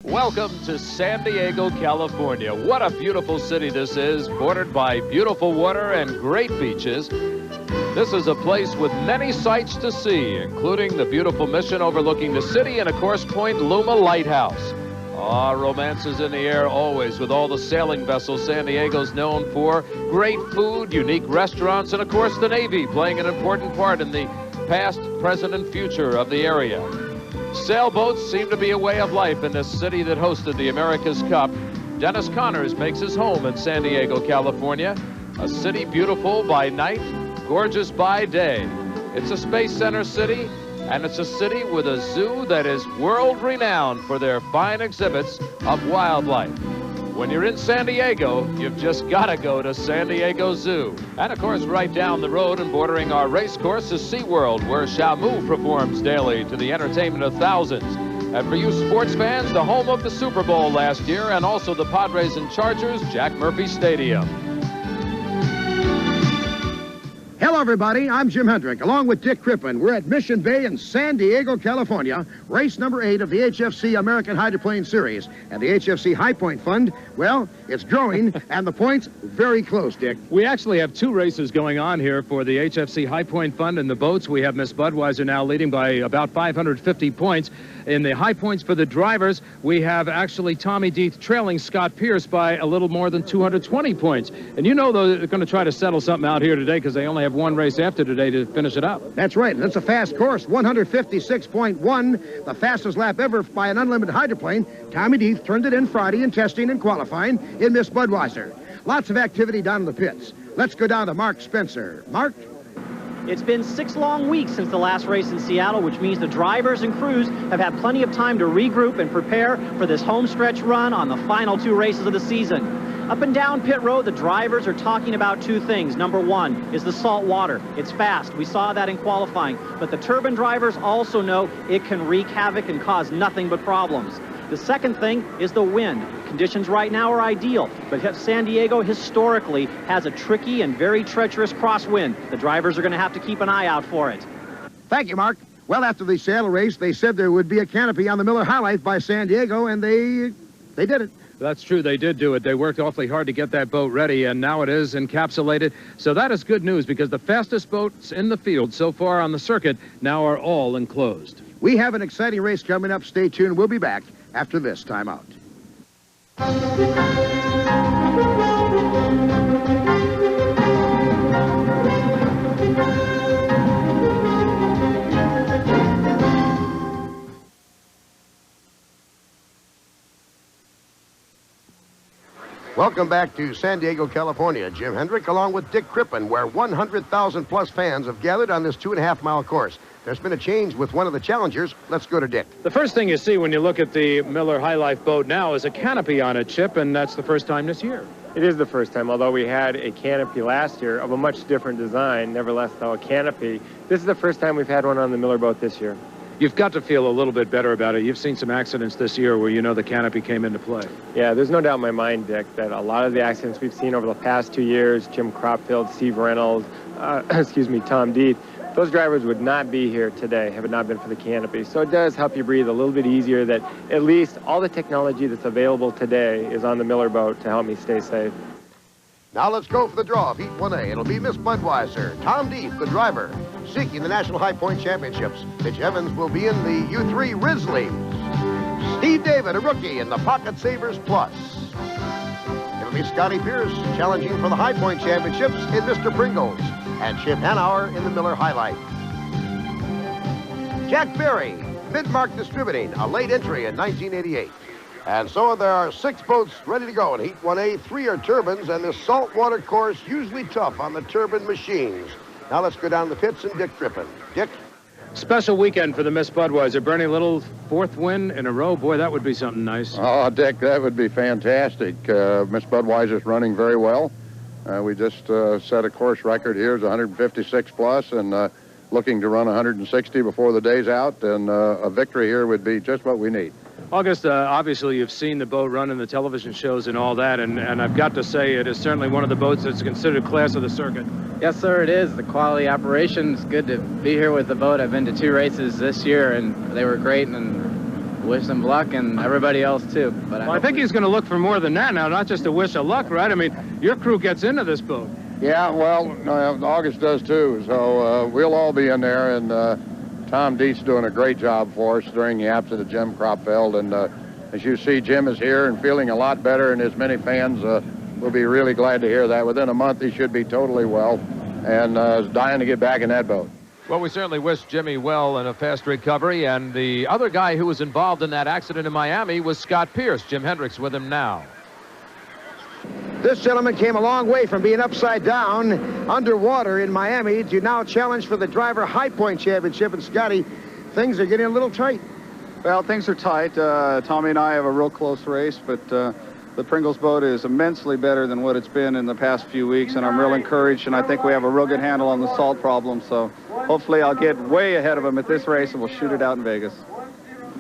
Welcome to San Diego, California. What a beautiful city this is, bordered by beautiful water and great beaches. This is a place with many sights to see, including the beautiful Mission overlooking the city and, of course, Point Loma Lighthouse. Romance is in the air always with all the sailing vessels San Diego's known for. Great food, unique restaurants, and, of course, the Navy playing an important part in the past, present, and future of the area. Sailboats seem to be a way of life in this city that hosted the America's Cup. Dennis Connors makes his home in San Diego, California. A city beautiful by night, gorgeous by day. It's a space center city, and it's a city with a zoo that is world-renowned for their fine exhibits of wildlife. When you're in San Diego, you've just got to go to San Diego Zoo. And, of course, right down the road and bordering our race course is SeaWorld, where Shamu performs daily to the entertainment of thousands. And for you sports fans, the home of the Super Bowl last year and also the Padres and Chargers, Jack Murphy Stadium. Hello, everybody. I'm Jim Hendrick, along with Dick Crippen. We're at Mission Bay in San Diego, California, race number 8 of the HFC American Hydroplane Series. And the HFC High Point Fund, well, it's growing, and the points very close, Dick. We actually have 2 races going on here for the HFC High Point Fund. In the boats, we have Miss Budweiser now leading by about 550 points. In the high points for the drivers, we have actually Tommy Deeth trailing Scott Pierce by a little more than 220 points. And you know they're going to try to settle something out here today because they only have one race after today to finish it up. That's right. That's a fast course, 156.1, the fastest lap ever by an unlimited hydroplane. Tommy Deeth turned it in Friday in testing and qualifying in Miss Budweiser. Lots of activity down in the pits. Let's go down to Mark Spencer. Mark? It's been 6 long weeks since the last race in Seattle, which means the drivers and crews have had plenty of time to regroup and prepare for this home stretch run on the final 2 races of the season. Up and down pit road, the drivers are talking about 2 things. Number 1 is the salt water. It's fast. We saw that in qualifying. But the turbine drivers also know it can wreak havoc and cause nothing but problems. The second thing is the wind. Conditions right now are ideal, but San Diego historically has a tricky and very treacherous crosswind. The drivers are going to have to keep an eye out for it. Thank you, Mark. Well, after the Seattle race, they said there would be a canopy on the Miller High Life by San Diego, and they did it. That's true. They did do it. They worked awfully hard to get that boat ready, and now it is encapsulated. So that is good news because the fastest boats in the field so far on the circuit now are all enclosed. We have an exciting race coming up. Stay tuned. We'll be back after this timeout. Welcome back to San Diego, California. Jim Hendrick along with Dick Crippen, where 100,000 plus fans have gathered on this 2.5-mile course. There's been a change with one of the challengers. Let's go to Dick. The first thing you see when you look at the Miller High Life boat now is a canopy on it, Chip, and that's the first time this year. It is the first time, although we had a canopy last year of a much different design. Nevertheless, though, a canopy. This is the first time we've had one on the Miller boat this year. You've got to feel a little bit better about it. You've seen some accidents this year where you know the canopy came into play. Yeah, there's no doubt in my mind, Dick, that a lot of the accidents we've seen over the past 2 years, Jim Cropfield, Steve Reynolds, Tom Deeth, those drivers would not be here today have it not been for the canopy. So it does help you breathe a little bit easier that at least all the technology that's available today is on the Miller boat to help me stay safe. Now let's go for the draw of Heat 1A. It'll be Miss Budweiser. Tom Deeth, the driver, seeking the National High Point Championships. Mitch Evans will be in the U3 Risley. Steve David, a rookie, in the Pocket Savers Plus. It'll be Scotty Pierce challenging for the High Point Championships in Mr. Pringles. And Chip Hanauer in the Miller High Life. Jack Berry, Midmark Distributing, a late entry in 1988. And so there are 6 boats ready to go in Heat 1A. 3 are turbines, and this saltwater course usually tough on the turbine machines. Now let's go down the pits and Dick Crippen. Dick? Special weekend for the Miss Budweiser. Bernie Little, 4th win in a row. Boy, that would be something nice. Oh, Dick, that would be fantastic. Miss Budweiser's running very well. We just set a course record here. It's 156 plus, and looking to run 160 before the day's out, and a victory here would be just what we need. August, obviously you've seen the boat run in the television shows and all that, and I've got to say it is certainly one of the boats that's considered class of the circuit. Yes, sir, it is. The quality operation is good to be here with the boat. I've been to 2 races this year, and they were great, and Wish him luck and everybody else too. But I think he's going to look for more than that now, not just a wish of luck, right? I mean, your crew gets into this boat. Yeah, well, August does too, so we'll all be in there, and Tom Deet's doing a great job for us during the absence of Jim Cropfield, and as you see, Jim is here and feeling a lot better, and his many fans will be really glad to hear that. Within a month, he should be totally well, and is dying to get back in that boat. Well, we certainly wish Jimmy well and a fast recovery, and the other guy who was involved in that accident in Miami was Scott Pierce. Jim Hendricks with him now. This gentleman came a long way from being upside down underwater in Miami to now challenge for the Driver High Point Championship. And Scotty, things are getting a little tight. Well, things are tight. Tommy and I have a real close race, but the Pringles boat is immensely better than what it's been in the past few weeks, and I'm real encouraged, and I think we have a real good handle on the salt problem, so hopefully I'll get way ahead of him at this race, and we'll shoot it out in Vegas.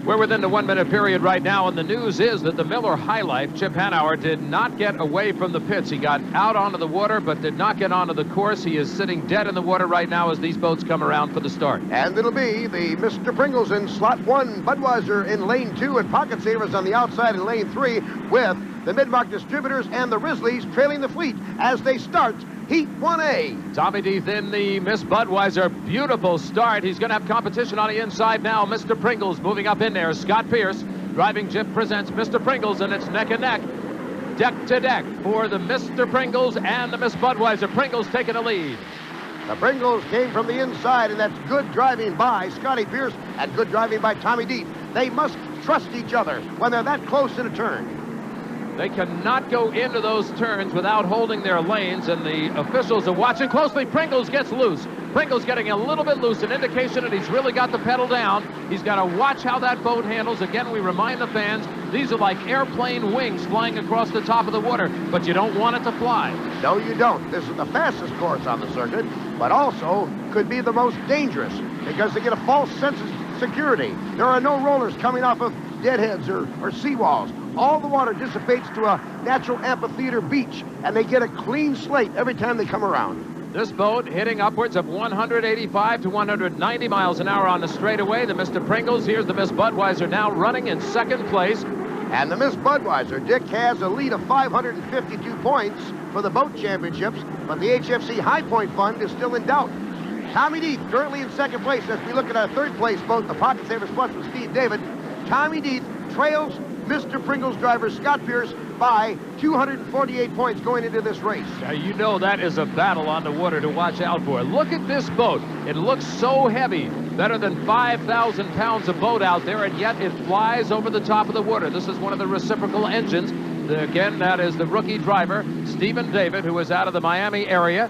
We're within the 1 minute period right now, and the news is that the Miller High Life, Chip Hanauer, did not get away from the pits. He got out onto the water, but did not get onto the course. He is sitting dead in the water right now as these boats come around for the start. And it'll be the Mr. Pringles in slot 1, Budweiser in lane 2, and Pocket Savers on the outside in lane 3, with the Mid-Mark Distributors and the Rizzleys trailing the fleet as they start Heat 1A. Tommy Deeth in the Miss Budweiser. Beautiful start. He's going to have competition on the inside now. Mr. Pringles moving up in there. Scott Pierce driving Jip presents Mr. Pringles, and it's neck and neck. Deck to deck for the Mr. Pringles and the Miss Budweiser. Pringles taking the lead. The Pringles came from the inside, and that's good driving by Scotty Pierce and good driving by Tommy Deeth. They must trust each other when they're that close in a turn. They cannot go into those turns without holding their lanes, and the officials are watching closely. Pringles gets loose. Pringles getting a little bit loose, an indication that he's really got the pedal down. He's got to watch how that boat handles. Again, we remind the fans, these are like airplane wings flying across the top of the water, but you don't want it to fly. No, you don't. This is the fastest course on the circuit, but also could be the most dangerous because they get a false sense of security. There are no rollers coming off of deadheads or seawalls. All the water dissipates to a natural amphitheater beach, and they get a clean slate every time they come around. This boat hitting upwards of 185 to 190 miles an hour on the straightaway. The Mr. Pringles, here's the Miss Budweiser now running in second place. And the Miss Budweiser, Dick, has a lead of 552 points for the boat championships, but the HFC High Point Fund is still in doubt. Tommy Deeth currently in second place. As we look at our third place boat, the Pocket Savers Plus with Steve David, Tommy Deeth trails Mr. Pringles driver Scott Pierce by 248 points going into this race. Now, you know that is a battle on the water to watch out for. Look at this boat. It looks so heavy. Better than 5,000 pounds of boat out there, and yet it flies over the top of the water. This is one of the reciprocal engines. Again, that is the rookie driver, Stephen David, who is out of the Miami area.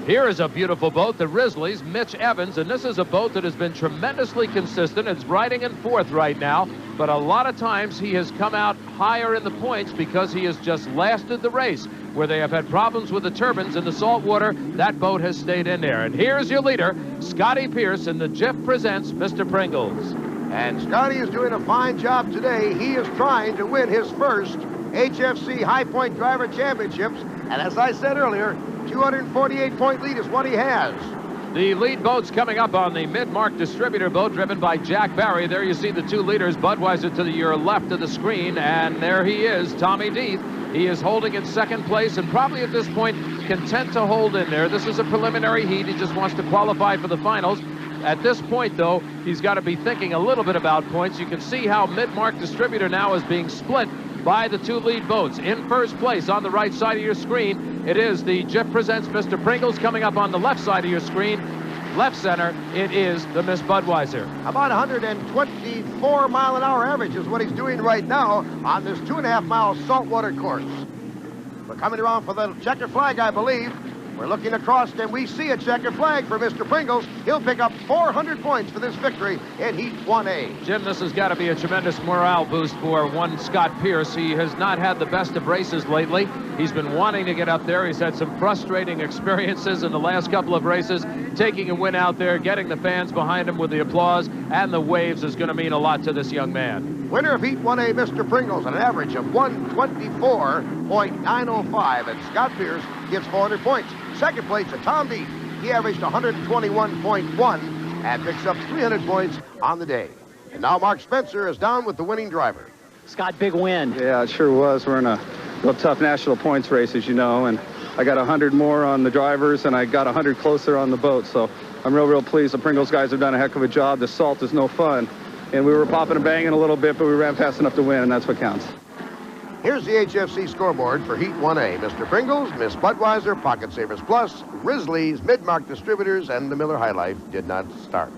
Here is a beautiful boat, the Rizzleys, Mitch Evans, and this is a boat that has been tremendously consistent. It's riding in fourth right now, but a lot of times he has come out higher in the points because he has just lasted the race. Where they have had problems with the turbines in the salt water, that boat has stayed in there. And here's your leader, Scotty Pierce, in the Jip presents Mr. Pringles. And Scotty is doing a fine job today. He is trying to win his first HFC High Point Driver Championships, and as I said earlier, 248-point lead is what he has. The lead boat's coming up on the Mid-Mark Distributor boat driven by Jack Barry. There you see the two leaders, Budweiser to your left of the screen, and there he is, Tommy Deeth. He is holding in second place and probably at this point content to hold in there. This is a preliminary heat. He just wants to qualify for the finals. At this point, though, he's got to be thinking a little bit about points. You can see how Mid-Mark Distributor now is being split by the two lead boats. In first place on the right side of your screen, it is the Jip presents Mr. Pringles. Coming up on the left side of your screen, left center, it is the Miss Budweiser. About 124 mile an hour average is what he's doing right now on this 2.5 mile saltwater course. We're coming around for the checker flag, I believe. We're looking across, and we see a checker flag for Mr. Pringles. He'll pick up 400 points for this victory in Heat 1A. Jim, this has got to be a tremendous morale boost for one Scott Pierce. He has not had the best of races lately. He's been wanting to get up there. He's had some frustrating experiences in the last couple of races. Taking a win out there, getting the fans behind him with the applause and the waves is going to mean a lot to this young man. Winner of Heat 1A, Mr. Pringles, an average of 124.905, and Scott Pierce gets 400 points. Second place to Tom Deeth. He averaged 121.1 and picks up 300 points on the day. And now Mark Spencer is down with the winning driver. Scott, big win. Yeah, it sure was. We're in a real tough national points race, as you know, and I got 100 more on the drivers, and I got 100 closer on the boat, so I'm real pleased. The Pringles guys have done a heck of a job. The salt is no fun, and we were popping and banging a little bit, but we ran fast enough to win, and that's what counts. Here's the HFC scoreboard for Heat 1A. Mr. Pringles, Miss Budweiser, Pocket Savers Plus, Grizzlies, Midmark Distributors, and the Miller High Life did not start.